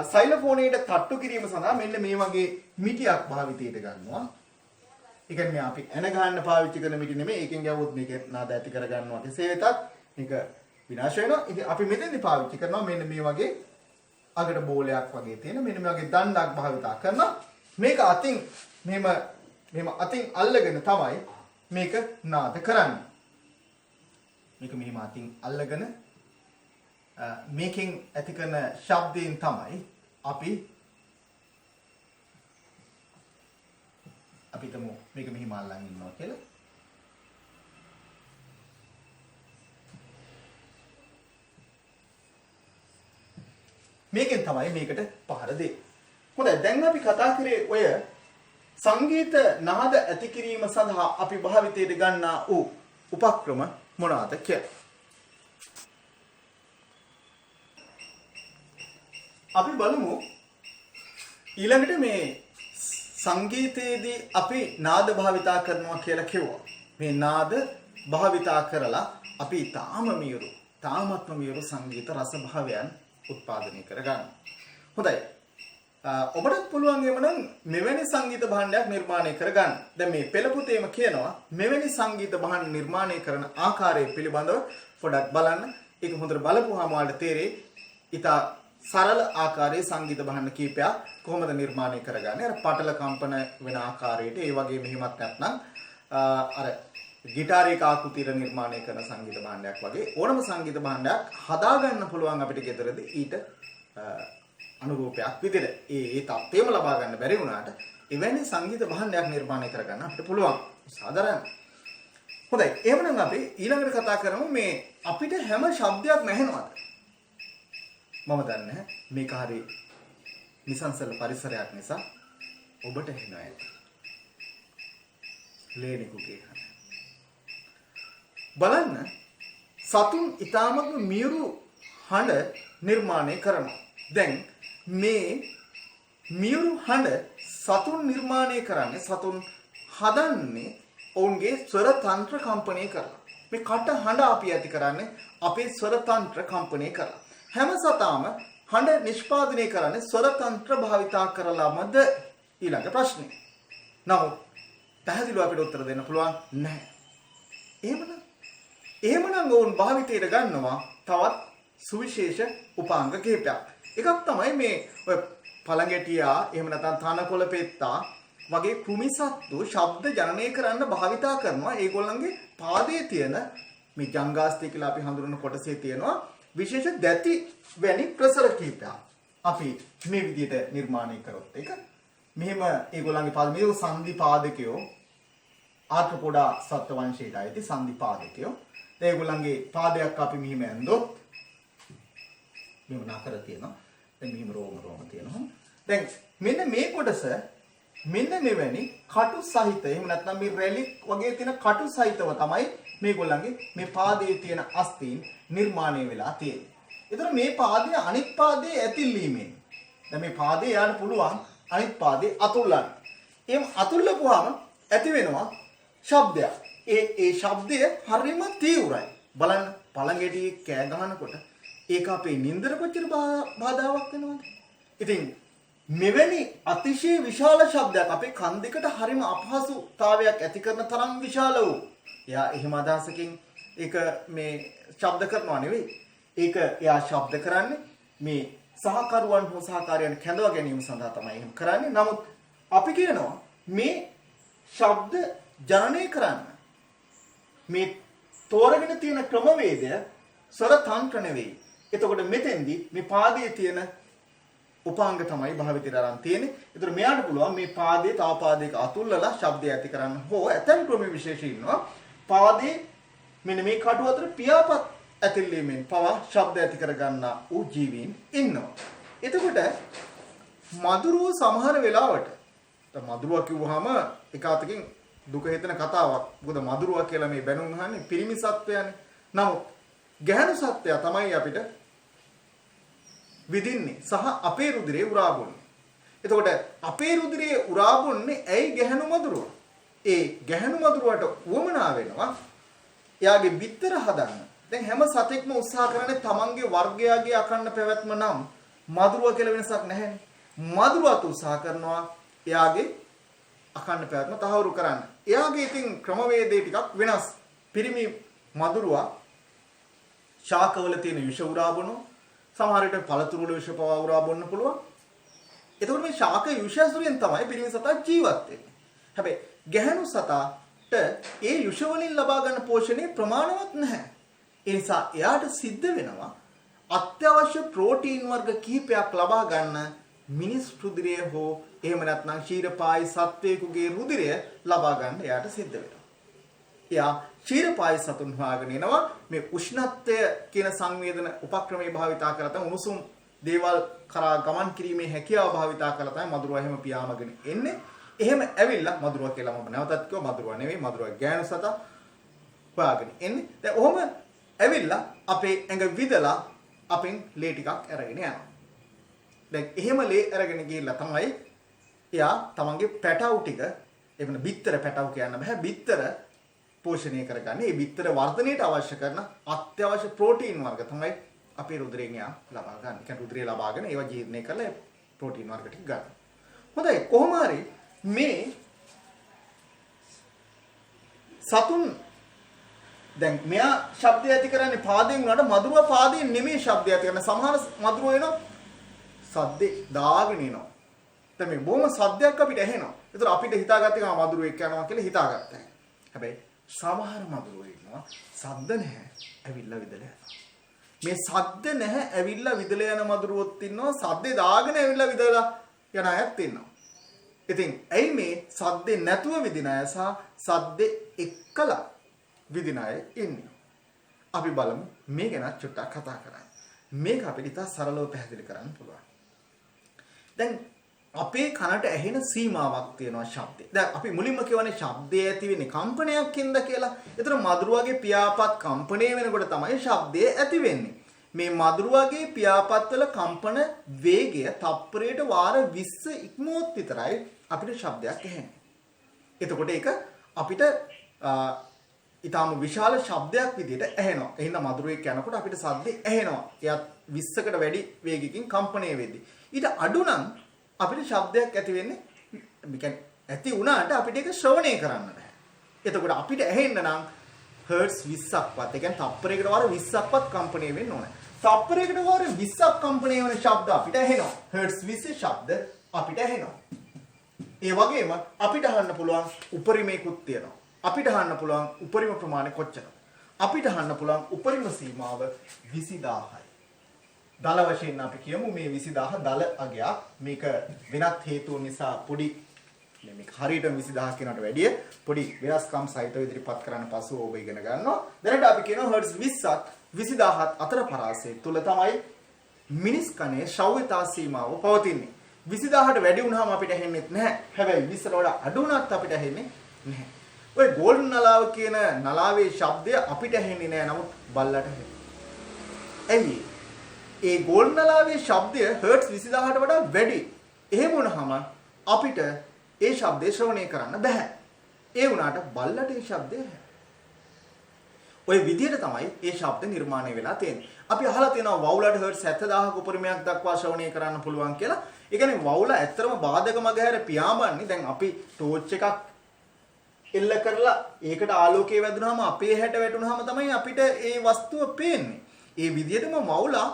සයිලෝෆෝනයට තට්ටු කිරීම සඳහා මෙන්න මේ වගේ මිටියක් භාවිතයට ගන්නවා. ඒ කියන්නේ අපි එන ගන්න පාවිච්චි කරන මිටි නෙමෙයි. ඒකෙන් ගියවොත් මේක නාද ඇති කර ගන්නවා. කෙසේ වෙතත් මේක විනාශ වෙනවා. ඉතින් අපි මෙතෙන්දි පාවිච්චි කරනවා මෙන්න මේ වගේ අගට බෝලයක් වගේ තියෙන මෙන්න මේ වගේ දණ්ඩක් භාවිතා කරනවා. මේක අතින් මෙහෙම අතින් අල්ලගෙන තමයි මේක නාද කරන්නේ. මේක මෙහිම අතින් අල්ලගෙන මේකෙන් ඇති කරන ශබ්දයෙන් තමයි අපිටම මේක මෙහිම අල්ලන් ඉන්නවා කියලා. මේකෙන් තමයි මේකට පහර දෙන්නේ. හොඳයි දැන් අපි කතා කරේ ඔය සංගීත නාද ඇති කිරීම සඳහා අපි භාවිතයට ගන්නා වූ උපක්‍රම මොනවාද කියලා. අපි බලමු ඊළඟට මේ සංගීතයේදී අපි නාද භාවිතා කරනවා කියලා කිව්වා. මේ නාද භාවිතා කරලා අපි තාමත්ම මියුරු සංගීත රස භාවයන් උත්පාදනය කරගන්න. හොඳයි. ඔබට පුළුවන් එමනම් මෙවැනි සංගීත භාණ්ඩයක් නිර්මාණය කරගන්න. දැන් මේ පෙළපොතේම කියනවා මෙවැනි සංගීත භාණ්ඩ නිර්මාණය කරන ආකාරය පිළිබඳව පොඩක් බලන්න. ඒක හොඳට බලපුවාම ඔයාලට තේරෙයි ඉතා සරල ආකාරයේ සංගීත භාණ්ඩ කීපයක් කොහොමද නිර්මාණය කරගන්නේ. අර පටල කම්පන වෙන ආකාරයට ඒ වගේ මෙහෙමත් නැත්නම් අර ගිටාරයක ආකෘතියට නිර්මාණය කරන සංගීත භාණ්ඩයක් වගේ ඕනම සංගීත භාණ්ඩයක් හදාගන්න පුළුවන් අපිට ගෙදරදී ඊට අනුරූපයක් විදිහට ඒ තත්ත්වෙම ලබා ගන්න බැරි වුණාට එවැනි සංගීත භාණ්ඩයක් නිර්මාණය කරගන්න අපිට පුළුවන්. සාධාරණ. හොඳයි. එහෙනම් අපි ඊළඟට කතා කරමු මේ අපිට හැම ශබ්දයක්ම ඇහෙනවද? මම දන්නේ මේක හරි නිසංසල පරිසරයක් නිසා ඔබට ඇහෙනවා ඇති. ලේනිකුගේ හන. බලන්න සතුන් ඊටමත් මියුරු හඬ නිර්මාණය කරනවා. දැන් මේ මියුරු හඬ සතුන් නිර්මාණය කරන්නේ සතුන් හදන්නේ ඔවුන්ගේ ස්වර තන්ත්‍ර කම්පණය කරලා. මේ කට හඬ අපි ඇති කරන්නේ අපේ ස්වර තන්ත්‍ර කම්පණය කරලා. හැම සතාම හඬ නිෂ්පාදනය කරන්නේ ස්වර තන්ත්‍ර භාවිතා කරලාමද ඊළඟ ප්‍රශ්නේ. නමුත් පැහැදිලිව අපිට උත්තර දෙන්න පුළුවන් නැහැ. එහෙමනම් ඔවුන් භාවිතයට ගන්නවා තවත් සුවිශේෂ උපාංග කිහිපයක්. එකක් තමයි මේ ඔය පළඟැටියා එහෙම නැත්නම් තනකොළ පෙත්තා වගේ කෘමිසත්තු ශබ්ද ජනනය කරන්න භාවිතා කරනවා. ඒගොල්ලන්ගේ පාදයේ තියෙන මේ ජංගාස්තිය කියලා අපි හඳුනන කොටසේ තියෙනවා විශේෂ දැති වැනි ප්‍රසර කිහිපයක්. අපි මේ විදිහට නිර්මාණය කරොත් ඒක මෙහෙම ඒගොල්ලන්ගේ පාද මේ සංදි පාදකයෝ ආර්ථ්‍රොපොඩා සත්ත්ව වංශයට අයිති සංදි පාදකයෝ. ඒගොල්ලන්ගේ පාදයක් අපි මෙහෙම ඇඳොත් මෙහෙම නතර තියෙනවා. දැන් මෙහෙම රෝම තියෙනවා. දැන් මෙන්න මේ කොටස මෙන්න මෙවැනි කටු සහිත එහෙම නැත්නම් මේ රැලික් වගේ තියෙන කටු සහිතව තමයි මේගොල්ලන්ගේ මේ පාදයේ තියෙන අස්තීන් නිර්මාණය වෙලා තියෙන්නේ. ඒතර මේ පාදයේ අනිත් පාදයේ ඇතිල්ලීමෙන් දැන් මේ පාදේ යන්න පුළුවන් අනිත් පාදේ අතුල්ලන්න. එහෙම අතුල්ලපුවාම ඇති වෙනවා ශබ්දයක්. ඒ ශබ්දය හරිම තීව්‍රයි. බලන්න පළඟැටියේ කෑ ගහනකොට ඒක අපේ නින්දර කොච්චර බාධාවක් වෙනවද? ඉතින් මෙවැනි අතිශය විශාල ශබ්දයක් අපේ කන් දෙකට හරිම අපහසුතාවයක් ඇති කරන තරම් විශාල වූ. එයා එහෙම අදහසකින් ඒක මේ ශබ්ද කරනවා නෙවෙයි. ඒක එයා ශබ්ද කරන්නේ මේ සහකරුවන් හෝ සහකාරයන් කැඳවා ගැනීම සඳහා තමයි එහෙම කරන්නේ. නමුත් අපි කියනවා මේ ශබ්ද ජනනය කරන්න මේ තෝරගෙන තියෙන ක්‍රමවේදය ස්වර තන්ත්‍ර නෙවෙයි. එතකොට මෙතෙන්දී මේ පාදයේ තියෙන උපාංග තමයි භාවිතයට අරන් තියෙන්නේ. ඒතර මෙයාට පුළුවන් මේ පාදයේ තව පාදයක අතුල්ලලා ශබ්දය ඇති කරන්න හෝ ඇතැම් ක්‍රම විශේෂ ඉන්නවා. පාදයේ මෙන්න මේ කටු අතර පියාපත් ඇතිල්ලීමෙන් පවා ශබ්ද ඇති කරගන්න ඌ ජීවීන් ඉන්නවා. එතකොට මදුරුව සමහර වෙලාවට මදුරුව කිව්වහම එක අතකින් දුක හිතෙන කතාවක්. මොකද මදුරුව කියලා මේ බැනුම් අහන්නේ පිරිමි සත්වයානේ. නමුත් ගැහැණු සත්වයා තමයි අපිට විදින්නේ සහ අපේ රුධිරේ උරා බොන්නේ. එතකොට අපේ රුධිරේ උරා බොන්නේ ඇයි ගැහැණු මදුරුව? ඒ ගැහැණු මදුරුවට උවමනා වෙනවා එයාගේ බිත්තර හදන්න. දැන් හැම සතෙක්ම උත්සාහ කරන්නේ තමන්ගේ වර්ගයාගේ අකන්න පැවැත්ම නම් මදුරුව කියලා වෙනසක් නැහැනේ. මදුරුවත් උත්සාහ කරනවා එයාගේ අකන්න පැවැත්ම තහවුරු කරන්න. එයාගේ ඉතින් ක්‍රමවේදය ටිකක් වෙනස්. පිරිමි මදුරුවා ශාකවල තියෙන විෂ උරා බොනවා. සමහර විට පළතුරු වල විෂ පවා උරා බොන්න පුළුවන්. එතකොට මේ ශාක විෂයසුරියෙන් තමයි පිරිමි සතා ජීවත් වෙන්නේ. හැබැයි ගැහැණු සතාට ඒ විෂ වලින් ලබා ගන්න පෝෂණය ප්‍රමාණවත් නැහැ. ඒ නිසා එයාට සිද්ධ වෙනවා අත්‍යවශ්‍ය ප්‍රෝටීන් වර්ග කිහිපයක් ලබා ගන්න මිනිස් රුධිරය හෝ එහෙම නැත්නම් ක්ෂීරපායි සත්වයෙකුගේ රුධිරය ලබා ගන්න එයාට සිද්ධ වෙනවා. එයා ක්ෂීරපායි සතුන් හොයාගෙන එනවා මේ උෂ්ණත්වය කියන සංවේදන උපක්‍රමයේ භාවිතා කරලා තමයි උණුසුම් දේවල් කරා ගමන් කිරීමේ හැකියාව භාවිතා කරලා තමයි මදුරුවා එහෙම පියාඹගෙන එන්නේ. එහෙම ඇවිල්ලා මදුරුවා කියලා මම නැවතත් කිව්වා මදුරුවා නෙවෙයි මදුරුවා ගෑනු සතා හොයාගෙන එන්නේ. දැන් ඔහොම ඇවිල්ලා අපේ ඇඟ විදලා අපෙන් ලේ ටිකක් අරගෙන යනවා. දැන් එහෙම ලේ අරගෙන ගිහිල්ලා තමයි එයා තමන්ගේ පැටවු ටික එවන බිත්තර පැටවු කියන්න බෑ බිත්තර පෝෂණය කරගන්නේ. මේ බිත්තර වර්ධනයට අවශ්‍ය කරන අත්‍යවශ්‍ය ප්‍රෝටීන් වර්ග තමයි අපේ රුධිරයෙන් එයා ලබා ගන්න. ඒ කියන්නේ රුධිරය ලබාගෙන ඒවා ජීර්ණය කරලා ප්‍රෝටීන් වර්ග ටික ගන්න. හොඳයි කොහොම හරි මේ සතුන් දැන් මෙයා ශබ්දය ඇති කරන්නේ පාදයෙන් උනාට මදුරුවා පාදයෙන් නෙමෙයි ශබ්දය ඇති කරන්නේ. සමහර මදුරුවෝ එනවා සද්දේ දාගෙන එනවා. දැන් මේ බොහොම සද්දයක් අපිට ඇහෙනවා. ඒතර අපිට හිතාගත්තේ කම මදුරුවෙක් යනවා කියලා හිතාගත්තා. හැබැයි සමහර මදුරුවෝ ඉන්නවා සද්ද නැහැ ඇවිල්ලා විදලා යනවා. මේ සද්ද නැහැ ඇවිල්ලා විදලා යන මදුරුවොත් ඉන්නවා සද්දේ දාගෙන ඇවිල්ලා විදලා යන අයත් ඉන්නවා. ඉතින් ඇයි මේ සද්දේ නැතුව විදින අය සහ සද්දේ එක්කලා විදින අය ඉන්නේ. අපි බලමු මේ ගැන චුට්ටක් කතා කරන්න. මේක අපිට ඉතා සරලව පැහැදිලි කරන්න පුළුවන්. දැන් අපේ කනට ඇහෙන සීමාවක් තියෙනවා ශබ්දේ. දැන් අපි මුලින්ම කියවනේ ශබ්දය ඇති වෙන්නේ කම්පනයක්ින්ද කියලා. ඒතර මදුරුවාගේ පියාපත් කම්පණය වෙනකොට තමයි ශබ්දය ඇති වෙන්නේ. මේ මදුරුවාගේ පියාපත් වල කම්පන වේගය තප්පරයට වාර 20 ඉක්මවොත් විතරයි අපිට ශබ්දයක් ඇහෙන්නේ. එතකොට ඒක අපිට ඊටාම විශාල ශබ්දයක් විදිහට ඇහෙනවා. එහෙනම් මදුරුවෙක් යනකොට අපිට සද්දේ ඇහෙනවා. එයත් 20කට වැඩි වේගකින් කම්පණය වෙද්දී. ඊට අඩු නම් අපිට ශබ්දයක් ඇති වෙන්නේ ඇති වුණාට අපිට ඒක ශ්‍රවණය කරන්න බෑ. එතකොට අපිට ඇහෙන්න නම් හර්ට්ස් 20ක්වත් ඒ කියන්නේ තප්පරයකට වාර 20ක්වත් කම්පණය වෙන්න ඕනේ. තප්පරයකට වාර 20ක් කම්පණය වෙන ශබ්ද අපිට ඇහෙනවා. හර්ට්ස් 20 ශබ්ද අපිට ඇහෙනවා. ඒ වගේම අපිට අහන්න පුළුවන් උපරිමයකුත් තියෙනවා. අපිට අහන්න පුළුවන් උපරිම ප්‍රමාණය කොච්චරද? අපිට අහන්න පුළුවන් උපරිම සීමාව 20000යි. දල වශයෙන් අපි කියමු මේ 20000 දල අගයක්. මේක වෙනත් හේතුන් නිසා පොඩි මේක හරියට 20000 කියනකට වැඩිය පොඩි වෙනස්කම් සහිතව ඉදිරිපත් කරන්න පසුව ඔබ ඉගෙන ගන්නවා. දැනට අපි කියනවා හර්ට්ස් 20ත් 20000ත් අතර පරාසය තුල තමයි මිනිස් කනේ ශ්‍රව්‍යතා සීමාව පවතින්නේ. 20000ට වැඩි වුණාම අපිට ඇහෙන්නේ නැහැ. හැබැයි 20ට වඩා අඩු වුණත් අපිට ඇහෙන්නේ නැහැ. ඔය ගෝල්ඩන් නලාව කියන නලාවේ ශබ්දය අපිට ඇහෙන්නේ නැහැ. නමුත් බල්ලට ඇහෙනවා. එයි ඒ ගෝල්ඩන් නලාවේ ශබ්දය හර්ට්ස් 20000ට වඩා වැඩි. එහෙම වුණාම අපිට ඒ ශබ්දේ ශ්‍රවණය කරන්න බෑ. ඒ වුණාට බල්ලට ඒ ශබ්දය ඔය විදිහට තමයි ඒ ශබ්ද නිර්මාණය වෙලා තියෙන්නේ. අපි අහලා තියෙනවා වවුලට හර්ට්ස් 70000ක උපරිමයක් දක්වා ශ්‍රවණය කරන්න පුළුවන් කියලා. ඒ කියන්නේ වවුල ඇත්තටම බාධක මගහැර පියාඹන්නේ. දැන් අපි ටෝච් එකක් එල්ල කරලා ඒකට ආලෝකය වැදුනහම අපේ හැට වැටුනහම තමයි අපිට ඒ වස්තුව පේන්නේ. ඒ විදිහටම වවුලා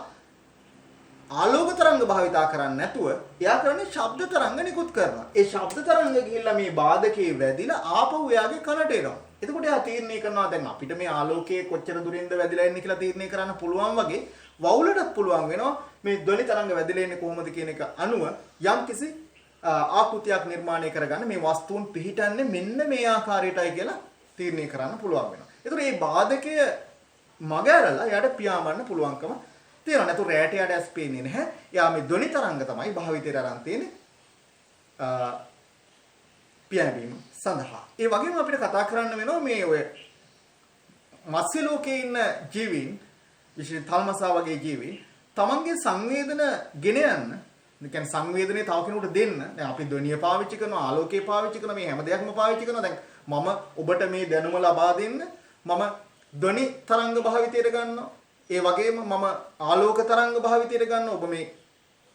ආලෝක තරංග භාවිතා කරන්නේ නැතුව එයා කරන්නේ ශබ්ද තරංග නිකුත් කරනවා. ඒ ශබ්ද තරංග ගිහිල්ලා මේ බාධකේ වැදිලා ආපහු එයාගේ කනට එනවා. එතකොට එයා තීරණය කරනවා දැන් අපිට මේ ආලෝකයේ කොච්චර දුරින්ද වැදිලා ඉන්නේ කියලා තීරණය කරන්න පුළුවන් වගේ වවුලටත් පුළුවන් වෙනවා මේ ධ්වනි තරංග වැදිලා ඉන්නේ කොහොමද කියන එක අනුව යම්කිසි ආකෘතියක් නිර්මාණය කරගන්න මේ වස්තුන් පිහිටන්නේ මෙන්න මේ ආකාරයටයි කියලා තීරණය කරන්න පුළුවන් වෙනවා. ඒතකොට මේ බාධකය මග ඇරලා එයාට පියාඹන්න පුළුවන්කම තියෙනවා. නැතු රැට යට ඇස් පේන්නේ නැහැ. යා මේ ධ්වනි තරංග තමයි භාවිතයට අරන් තියෙන්නේ. පියාඹීම සඳහා. ඒ වගේම අපිට කතා කරන්න වෙනවා මේ ඔය මත්ස්‍ය ලෝකයේ ඉන්න ජීවීන් විශේෂයෙන් තල්මසා වගේ ජීවීන් තමන්ගේ සංවේදන ගෙන යන්න, ඒ කියන්නේ සංවේදනයේ තව කෙනෙකුට දෙන්න. දැන් අපි ධ්වනිය පාවිච්චි කරනවා, ආලෝකය පාවිච්චි කරනවා, මේ හැම දෙයක්ම පාවිච්චි කරනවා. දැන් මම ඔබට මේ දැනුම ලබා දෙන්න මම ධ්වනි තරංග භාවිතයට ගන්නවා. ඒ වගේම මම ආලෝක තරංග භාවිතයට ගන්නවා. ඔබ මේ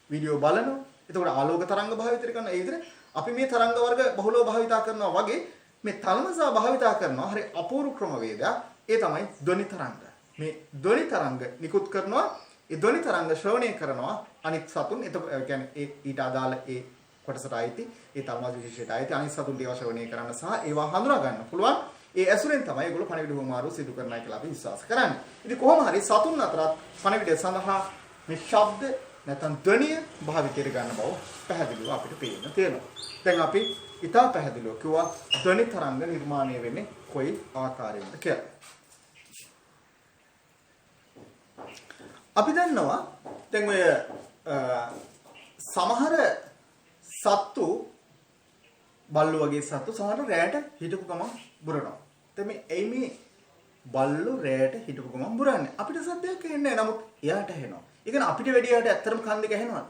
වීඩියෝ බලනවා. එතකොට ආලෝක තරංග භාවිතයට ගන්නවා. ඒ විදිහට අපි මේ තරංග වර්ග බහුලව භාවිතා කරනවා වගේ මේ තල්මසා භාවිතා කරනවා. හරි අපූර්ව ක්‍රමවේදයක්. ඒ තමයි ධ්වනි තරංග. මේ ධ්වනි තරංග නිකුත් කරනවා. ඒ ධ්වනි තරංග ශ්‍රවණය කරනවා අනිත් සතුන්. ඒ කියන්නේ ඊට අදාළ ඒ කොටසට ආйти ඒ තල්මස් විශේෂයට ආйти අනිත් සතුන්ට ඒවා ශ්‍රවණය කරන්න සහ ඒවා හඳුනා ගන්න පුළුවන්. ඒ ඇසුරෙන් තමයි ඒගොල්ලෝ පණිවිඩ හුවමාරු සිදු කරන්නයි කියලා අපි විශ්වාස කරන්නේ. ඉතින් කොහොම හරි සතුන් අතරත් පණිවිඩය සඳහා මේ ශබ්ද නැත්නම් ධ්වනිය භාවිතයට ගන්න බව පැහැදිලිව අපිට පේන්න තියෙනවා. දැන් අපි ඉතා පැහැදිලිව කිව්වා ධ්වනි තරංග නිර්මාණය වෙන්නේ කොයි ආකාරයෙන්ද කියලා. අපි දන්නවා දැන් ඔය සමහර සත්තු බල්ලෝ වගේ සත්තු සමහර රැයට හිටපු ගමන් බුරනවා. දැන් මේ බල්ලෝ රැයට හිටපු ගමන් බුරන්නේ. අපිට සද්දයක් එන්නේ නැහැ. නමුත් එයාට ඇහෙනවා. ඒ කියන්නේ අපිට වැඩි එයාට ඇත්තටම කන් දෙක ඇහෙනවද?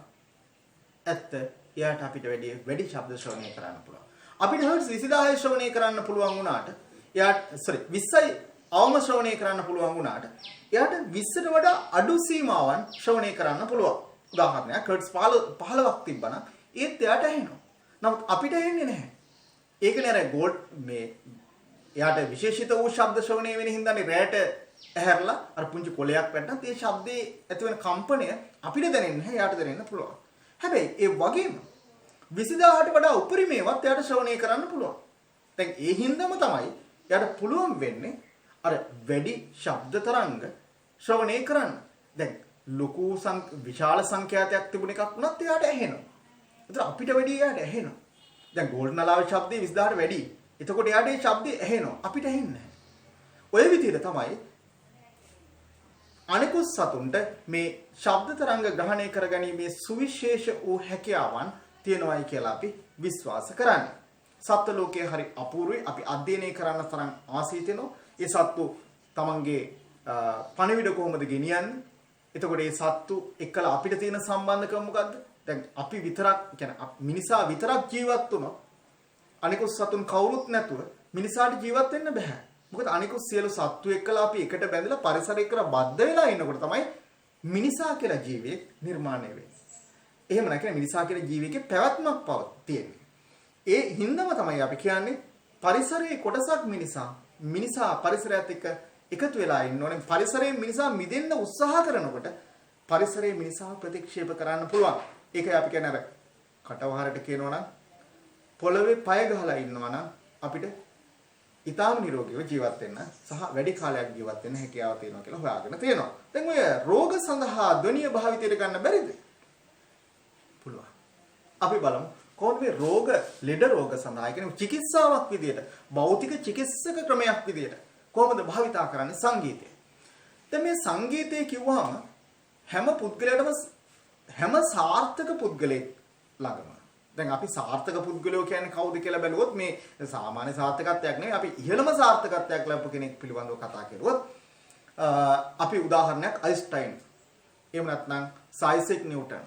ඇත්ත. එයාට අපිට වැඩි ශබ්ද ශ්‍රවණය කරන්න පුළුවන්. අපිට හර්ට්ස් 20000 ශ්‍රවණය කරන්න පුළුවන් වුණාට එයාට 20යි අවම ශ්‍රවණය කරන්න පුළුවන් වුණාට එයාට 20ට වඩා අඩු සීමාවන් ශ්‍රවණය කරන්න පුළුවන්. උදාහරණයක් හර්ට්ස් 15ක් තිබ්බනම් ඒත් එයාට ඇහෙනවා. නමුත් අපිට ඇහෙන්නේ නැහැ. ඒකනේ අර ගෝල්ඩ් මේ එයාට විශේෂිත වූ ශබ්ද ශ්‍රවණය වෙන හින්දානේ රැට ඇහැරලා අර පුංචි කොලයක් වැටෙනත් ඒ ශබ්දේ ඇතිවන කම්පනය අපිට දැනෙන්නේ නැහැ. එයාට දැනෙන්න පුළුවන්. හැබැයි ඒ වගේම 20000ට වඩා උපරිමේවත් එයාට ශ්‍රවණය කරන්න පුළුවන්. දැන් ඒ හින්දාම තමයි එයාට පුළුවන් වෙන්නේ අර වැඩි ශබ්ද තරංග ශ්‍රවණය කරන්න. දැන් ලොකු විශාල සංඛ්‍යාතයක් තිබුණ එකක් වුණත් එයාට ඇහෙනවා. ඒතර අපිට වැඩි එයාට ඇහෙනවා. දැන් ගෝල්ඩ් නලාවේ ශබ්දේ 20000ට වැඩි. එතකොට එයාට ඒ ශබ්දේ ඇහෙනවා. අපිට ඇහෙන්නේ නැහැ. ඔය විදිහට තමයි අනිකුත් සතුන්ට මේ ශබ්ද තරංග ග්‍රහණය කරගැනීමේ සුවිශේෂ වූ හැකියාවන් තියෙනවායි කියලා අපි විශ්වාස කරන්නේ. සත්ත්ව ලෝකයේ හරි අපූර්වයි. අපි අධ්‍යයනය කරන්න තරම් ආසීතෙනවා. ඒ සත්තු තමන්ගේ පණිවිඩ කොහොමද ගෙනියන්නේ? එතකොට මේ සත්තු එක්කලා අපිට තියෙන සම්බන්ධකම මොකද්ද? දැන් අපි විතරක් කියන්නේ මිනිසා විතරක් ජීවත් වුණොත් අනිකුත් සතුන් කවුරුත් නැතුව මිනිසාට ජීවත් වෙන්න බෑ. මොකද අනිකුත් සියලු සත්තු එක්කලා අපි එකට බැඳලා පරිසරය එක්කලා බද්ධ වෙලා ඉන්නකොට තමයි මිනිසා කියලා ජීවියෙක් නිර්මාණය වෙන්නේ. එහෙම නැත්නම් මිනිසා කියලා ජීවියෙකේ පැවැත්මක් තියෙන්නේ. ඒ හින්දාම තමයි අපි කියන්නේ පරිසරයේ කොටසක් මිනිසා පරිසරයත් එක්ක එකතු වෙලා ඉන්න ඕනේ. පරිසරයෙන් මිනිසා මිදෙන්න උත්සාහ කරනකොට පරිසරයේ මිනිසා ප්‍රතික්ෂේප කරන්න පුළුවන්. ඒකයි අපි කියන්නේ අර කටවහරට කියනවා නම් පොළවේ පය ගහලා ඉන්නවා නම් අපිට ඊටාම නිරෝගීව ජීවත් වෙන්න සහ වැඩි කාලයක් ජීවත් වෙන්න හැකියාව තියෙනවා කියලා හොයාගෙන තියෙනවා. දැන් ඔය රෝග සඳහා ධ්වනිය භාවිතයට ගන්න බැරිද? පුළුවන්. අපි බලමු කොහොමද මේ ලෙඩ රෝග සඳහා කියන්නේ චිකිත්සාවක් විදියට භෞතික චිකිත්සක ක්‍රමයක් විදියට කොහොමද භාවිතා කරන්නේ සංගීතය. දැන් මේ සංගීතය කිව්වහම හැම සාර්ථක පුද්ගලෙක් ළඟම දැන් අපි සාර්ථක පුද්ගලයෝ කියන්නේ කවුද කියලා බැලුවොත් මේ සාමාන්‍ය සාර්ථකත්වයක් නෙවෙයි අපි ඉහළම සාර්ථකත්වයක් ලැබපු කෙනෙක් පිළිබඳව කතා කරුවොත් අපි උදාහරණයක් අයින්ස්ටයින් එහෙම නැත්නම් සයිසෙක් නිව්ටන්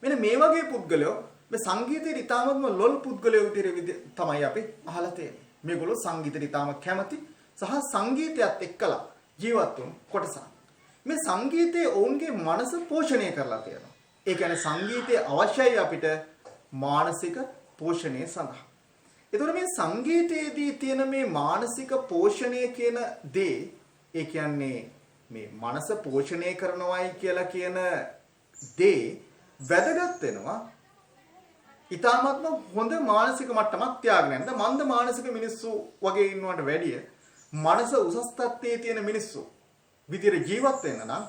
මෙන්න මේ වගේ පුද්ගලයෝ මේ සංගීතයේ ඊටාමත්ම ලොල් පුද්ගලයෝ විදිහට තමයි අපි අහලා තියෙන්නේ. මේගොල්ලෝ සංගීතයට ඊටාම කැමති සහ සංගීතයත් එක්කලා ජීවත් වුණු කොටසක්. මේ සංගීතයේ ඔවුන්ගේ මනස පෝෂණය කරලා තියෙනවා. ඒ කියන්නේ සංගීතය අවශ්‍යයි අපිට මානසික පෝෂණය සඳහා. ඒතකොට මේ සංගීතයේදී තියෙන මේ මානසික පෝෂණය කියන දේ ඒ කියන්නේ මේ මනස පෝෂණය කරනවායි කියලා කියන දේ වැදගත් වෙනවා. ඊටාත්ම හොඳ මානසික මට්ටමක් තියාගෙන යන්න. මන්ද මානසික මිනිස්සු වගේ ඉන්නවට වැඩිය මනස උසස් තත්ත්වයේ තියෙන මිනිස්සු විදියට ජීවත් වෙන්න නම්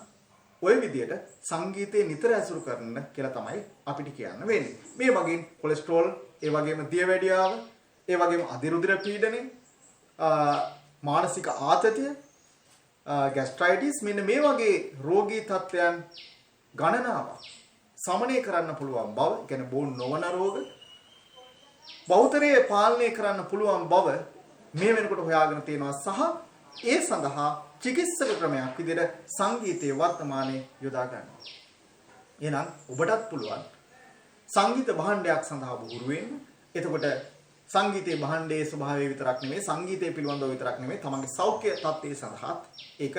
ওই විදියට සංගීතේ නිතර ඇසුරු කරන්න කියලා තමයි අපිට කියන්න වෙන්නේ. මේ වගේ කොලෙස්ටරෝල්, ඒ වගේම දියවැඩියාව, ඒ වගේම අධිරුධිර පීඩනය, මානසික ආතතිය, ગેස්ට්‍රයිටිස් මෙන්න මේ වගේ රෝගී තත්ත්වයන් ගණනාවක් සමනය කරන්න පුළුවන් බව, කියන්නේ බෝන් නොවන රෝග බෞතරයේ පාලනය කරන්න පුළුවන් බව මේ වෙනකොට හොයාගෙන තියෙනවා සහ ඒ සඳහා චිකිත්සක ක්‍රමයක් විදිහට සංගීතයේ වර්තමානයේ යොදා ගන්නවා. එහෙනම් ඔබටත් පුළුවන් සංගීත භාණ්ඩයක් සඳහා බුහුරු වෙන්න. එතකොට සංගීතයේ භාණ්ඩයේ ස්වභාවය විතරක් නෙමෙයි සංගීතය පිළිබඳව විතරක් නෙමෙයි තමන්ගේ සෞඛ්‍ය තත්ත්වය සඳහා ඒක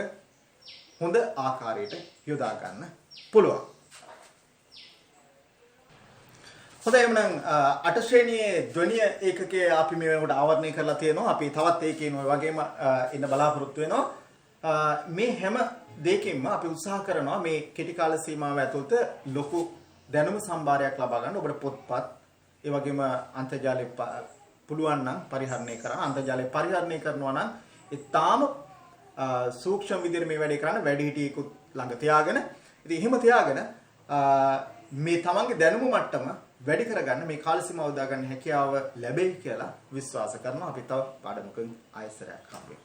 හොඳ ආකාරයට යොදා ගන්න පුළුවන්. හොඳයි එහෙනම් අට ශ්‍රේණියේ ධ්වනිය ඒකකයේ අපි මේ වෙනකොට ආවරණය කරලා තියෙනවා. අපි තවත් ඒකේන ඔය වගේම ඉන්න බලාපොරොත්තු වෙනවා. මේ හැම දෙයකින්ම අපි උත්සාහ කරනවා මේ කෙටි කාල සීමාව ඇතුළත ලොකු දැනුම සම්භාරයක් ලබා ගන්න. ඔබට පොත්පත්, ඒ වගේම අන්තර්ජාලය පුළුවන් නම් පරිහරණය කරන්න අන්තර්ජාලය පරිහරණය කරනවා නම් ඒ තාම සූක්ෂම විදිහට මේ වැඩේ කරන්න වැඩිහිටියෙකුත් ළඟ තියාගෙන ඉතින් එහෙම තියාගෙන මේ තමන්ගේ දැනුම මට්ටම වැඩි කරගන්න මේ කාල සීමාව උදා ගන්න හැකියාව ලැබෙයි කියලා විශ්වාස කරනවා අපි තව පාඩමකින් ආයසරයක් හම්බෙමු